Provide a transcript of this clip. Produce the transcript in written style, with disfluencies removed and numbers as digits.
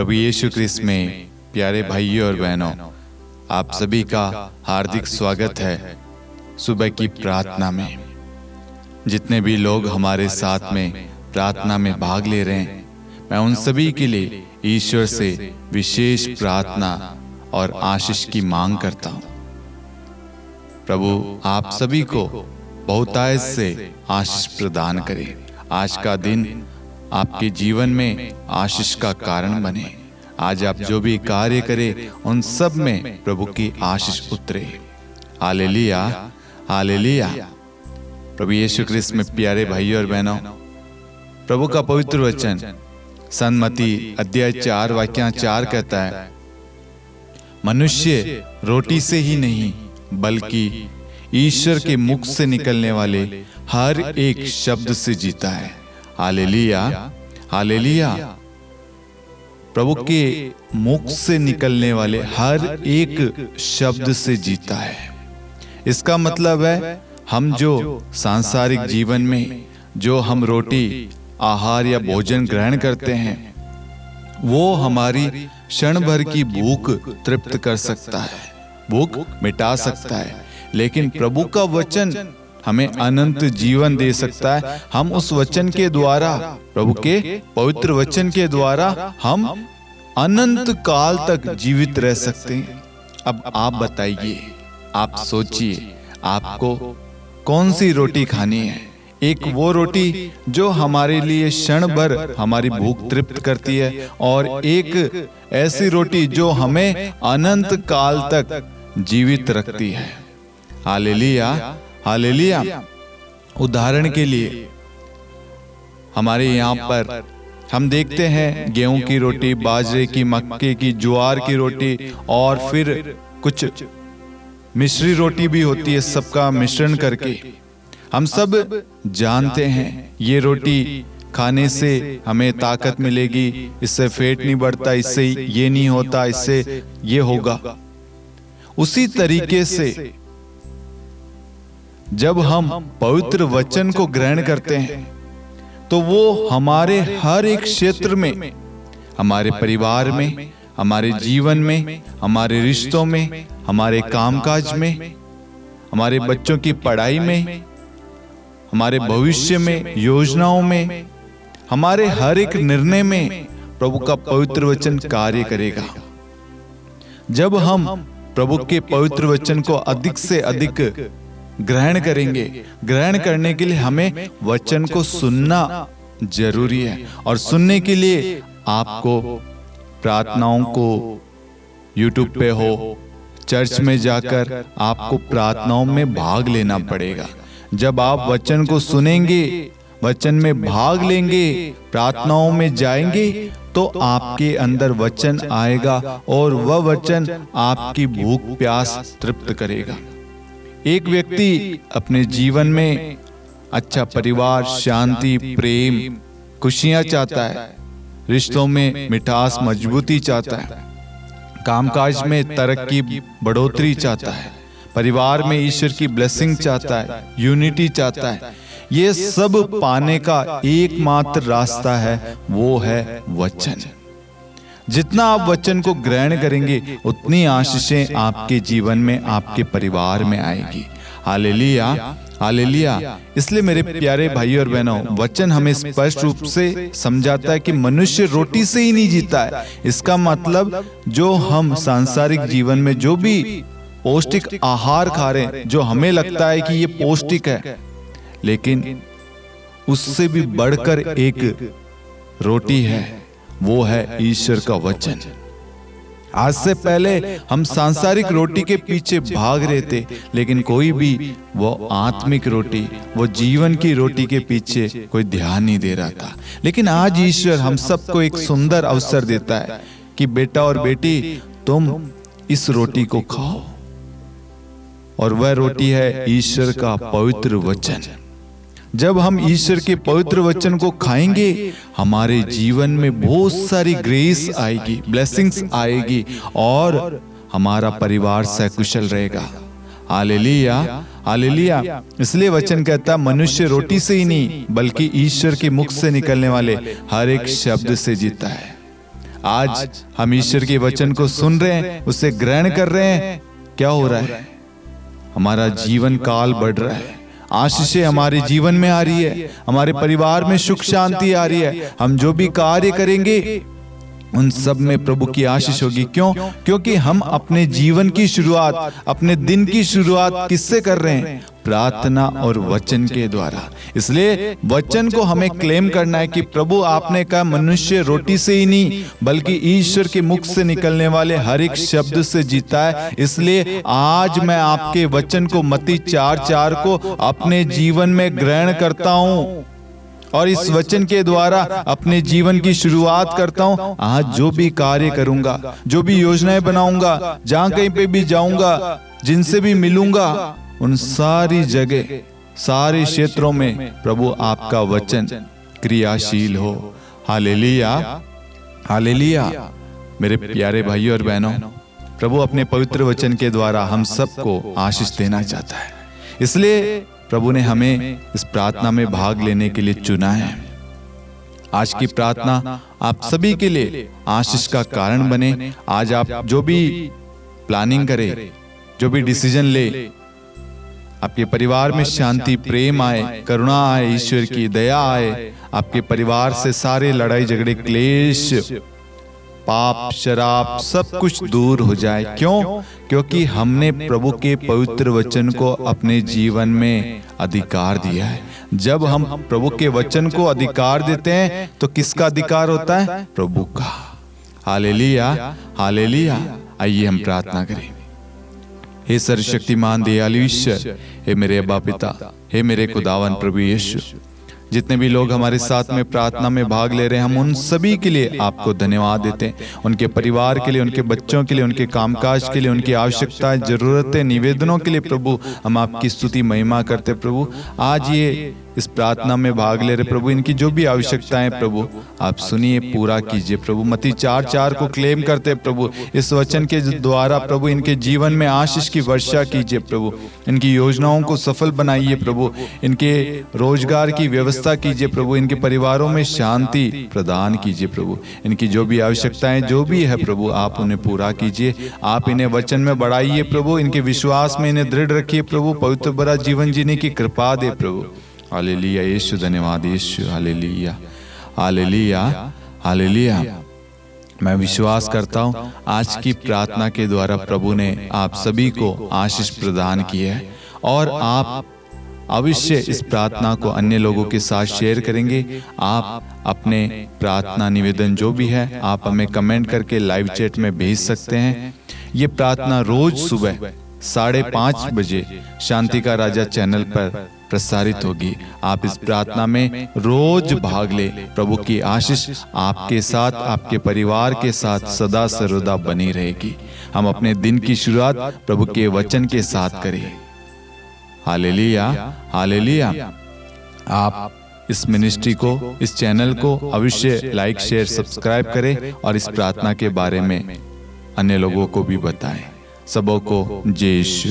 प्रभु यीशु क्रिस्त में प्यारे भाइयों और बहनों, आप सभी का हार्दिक स्वागत है सुबह की प्रार्थना में। जितने भी लोग हमारे साथ में प्रार्थना में भाग ले रहे हैं, मैं उन सभी के लिए ईश्वर से विशेष प्रार्थना और आशीष की मांग करता हूँ। प्रभु आप सभी को बहुतायत से आशीष प्रदान करे। आज का दिन आपके जीवन में आशीष का कारण बने। आज आप जो भी कार्य करें उन सब में प्रभु की आशीष उतरे। Hallelujah, hallelujah. प्रभु यीशु क्रिस्त में प्यारे भाइयों और बहनों, प्रभु का पवित्र वचन सन्मती अध्याय 4 वाक्य 4 कहता है, मनुष्य रोटी से ही नहीं बल्कि ईश्वर के मुख से निकलने वाले हर एक शब्द से जीता है। Hallelujah, hallelujah. प्रभु के मुख से निकलने वाले हर एक शब्द से जीता है। इसका मतलब है हम जो सांसारिक जीवन में जो हम रोटी आहार या भोजन ग्रहण करते हैं, वो हमारी क्षण भर की भूख तृप्त कर सकता है, भूख मिटा सकता है, लेकिन प्रभु का वचन हमें अनंत जीवन दे सकता है। हम उस वचन के द्वारा, प्रभु के पवित्र वचन के द्वारा हम अनंत काल तक जीवित रह सकते हैं। अब आप बताइए, आप सोचिए, आपको कौन सी रोटी खानी है? एक वो रोटी जो हमारे लिए क्षण भर हमारी भूख तृप्त करती है, और एक ऐसी रोटी जो हमें अनंत काल तक जीवित रखती है। Hallelujah, hallelujah. उदाहरण के लिए हमारे यहाँ पर हम देखते हैं गेहूं की रोटी, बाजरे की, मक्के की, ज्वार की रोटी, और फिर कुछ मिश्री रोटी भी होती है, सबका मिश्रण करके। हम सब जानते हैं ये रोटी खाने से हमें ताकत मिलेगी, इससे पेट नहीं बढ़ता, इससे ये नहीं होता, इससे ये होगा। उसी तरीके से जब हम पवित्र वचन को ग्रहण करते हैं तो वो हमारे हर एक क्षेत्र में, हमारे परिवार में, हमारे जीवन में, हमारे रिश्तों में, हमारे कामकाज में, हमारे बच्चों की पढ़ाई में, हमारे भविष्य में, योजनाओं में, हमारे हर एक निर्णय में प्रभु का पवित्र वचन कार्य करेगा। जब हम प्रभु के पवित्र वचन को अधिक से अधिक ग्रहण करेंगे, ग्रहण करने के लिए हमें वचन को सुनना जरूरी है, और सुनने के लिए आपको प्रार्थनाओं को YouTube पे हो, चर्च में जाकर आपको प्रार्थनाओं में भाग लेना पड़ेगा। जब आप वचन को सुनेंगे, वचन में भाग लेंगे, प्रार्थनाओं में जाएंगे, तो आपके अंदर वचन आएगा और वह वचन आपकी भूख प्यास तृप्त करेगा। एक व्यक्ति अपने जीवन में अच्छा परिवार, शांति, प्रेम, खुशियां चाहता है, रिश्तों में मिठास, मजबूती चाहता है, कामकाज में तरक्की, बढ़ोतरी चाहता है, परिवार में ईश्वर की ब्लेसिंग चाहता है, यूनिटी चाहता है। ये सब पाने का एकमात्र रास्ता है, वो है वचन। जितना आप वचन को ग्रहण करेंगे उतनी आशीषें आपके जीवन में, आपके परिवार में आएगी। Hallelujah, hallelujah. इसलिए मेरे प्यारे भाइयों और बहनों, वचन हमें स्पष्ट रूप से समझाता है कि मनुष्य रोटी से ही नहीं जीता है। इसका मतलब जो हम सांसारिक जीवन में जो भी पौष्टिक आहार खा रहे हैं, जो हमें लगता है कि ये पौष्टिक है, लेकिन उससे भी बढ़कर एक रोटी है, वो है ईश्वर का वचन। आज से पहले हम सांसारिक रोटी के पीछे भाग रहे थे, लेकिन कोई भी वो आत्मिक रोटी, वो जीवन की रोटी के पीछे कोई ध्यान नहीं दे रहा था। लेकिन आज ईश्वर हम सबको एक सुंदर अवसर देता है कि बेटा और बेटी, तुम इस रोटी को खाओ, और वह रोटी है ईश्वर का पवित्र वचन। जब हम ईश्वर के पवित्र वचन को खाएंगे, हमारे जीवन में बहुत सारी ग्रेस आएगी, ब्लेसिंग्स आएगी, और हमारा परिवार सकुशल रहेगा। Hallelujah, hallelujah. इसलिए वचन कहता है, मनुष्य रोटी से ही नहीं बल्कि ईश्वर के मुख से निकलने वाले हर एक शब्द से जीता है। आज हम ईश्वर के वचन को सुन रहे हैं, उसे ग्रहण कर रहे हैं, क्या हो रहा है? हमारा जीवन काल बढ़ रहा है, आशीषें हमारे जीवन में आ रही है, हमारे परिवार में सुख शांति आ रही है। हम जो भी कार्य करेंगे उन सब में प्रभु की आशीष होगी। क्यों? क्योंकि हम अपने जीवन की शुरुआत, अपने दिन की शुरुआत किससे कर रहे हैं? प्रार्थना और वचन के द्वारा। इसलिए वचन को हमें क्लेम करना है कि प्रभु आपने कहा मनुष्य रोटी से ही नहीं बल्कि ईश्वर के मुख से निकलने वाले हर एक शब्द से जीता है। इसलिए आज मैं आपके वचन को मत्ती 4:4 को अपने जीवन में ग्रहण करता हूं और इस वचन के द्वारा अपने जीवन की शुरुआत करता हूं। आज जो भी कार्य करूंगा, जो भी योजनाएं बनाऊंगा, जहां कहीं पे भी जाऊंगा, जिनसे भी मिलूंगा, उन सारी जगह, सारे क्षेत्रों में प्रभु आपका वचन क्रियाशील हो। Hallelujah, hallelujah. मेरे प्यारे भाइयों और बहनों, प्रभु अपने पवित्र वचन के द्वारा हम सबको आशीष देना चाहता है। इसलिए प्रभु ने हमें इस प्रार्थना में भाग लेने के लिए चुना है। आज की प्रार्थना आप सभी के लिए आशीष का कारण बने। आज आप जो भी प्लानिंग करें, जो भी डिसीजन ले, आपके परिवार में शांति, प्रेम आए, करुणा आए, ईश्वर की दया आए, आपके परिवार से सारे लड़ाई झगड़े, क्लेश, पाप, शराब सब कुछ दूर हो जाए। क्यों? क्योंकि हमने प्रभु के पवित्र वचन को अपने जीवन में अधिकार दिया है। जब हम प्रभु के वचन को अधिकार देते हैं तो किसका अधिकार होता है? प्रभु का। Hallelujah, hallelujah. आइए हम प्रार्थना करें। हे सर्वशक्तिमान दयालु ईश्वर, हे मेरे अब्बा पिता, हे मेरे खुदावन प्रभु यीशु, जितने भी लोग हमारे साथ में प्रार्थना में भाग ले रहे हैं, हम उन सभी के लिए आपको धन्यवाद देते हैं। उनके परिवार के लिए, उनके बच्चों के लिए, उनके कामकाज के लिए, उनकी आवश्यकताएं, जरूरतें, निवेदनों के लिए प्रभु हम आपकी स्तुति महिमा करते। प्रभु आज ये इस प्रार्थना में भाग ले रहे प्रभु, इनकी जो भी आवश्यकताएं प्रभु आप सुनिए, पूरा कीजिए प्रभु। मत्ती 4:4 को क्लेम करते प्रभु, इस वचन के द्वारा प्रभु इनके जीवन में आशीष की वर्षा कीजिए प्रभु, इनकी योजनाओं को सफल बनाइए प्रभु, इनके रोजगार की व्यवस्था कीजिए प्रभु, इनके परिवारों में शांति प्रदान कीजिए प्रभु। इनकी जो भी आवश्यकताएं जो भी है प्रभु आप उन्हें पूरा कीजिए। आप इन्हें वचन में बढ़ाइए प्रभु, इनके विश्वास में इन्हें दृढ़ रखिए प्रभु, पवित्र भरा जीवन जीने की कृपा दे प्रभु। हालेलुया यीशु, धन्यवाद यीशु। Hallelujah, hallelujah, hallelujah. मैं विश्वास करता हूँ आज की प्रार्थना के द्वारा प्रभु ने आप सभी को आशीष प्रदान की है और आप अवश्य इस प्रार्थना को अन्य लोगों के साथ शेयर करेंगे। आप अपने प्रार्थना निवेदन जो भी है आप हमें कमेंट करके लाइव चैट में भेज सकते हैं। ये प्रार्थना रोज सुबह 5:30 बजे शांति का राजा चैनल पर प्रसारित होगी। आप इस प्रार्थना में रोज भाग ले। प्रभु की आशीष आपके साथ, आपके परिवार के साथ सदा सर्वदा बनी रहेगी। हम अपने दिन की शुरुआत प्रभु के वचन के साथ करें। Hallelujah, hallelujah. आप इस मिनिस्ट्री को, इस चैनल को अवश्य लाइक, शेयर, सब्सक्राइब करें और इस प्रार्थना के बारे में अन्य लोगों को भी बताएं। सबों को जय यीशु।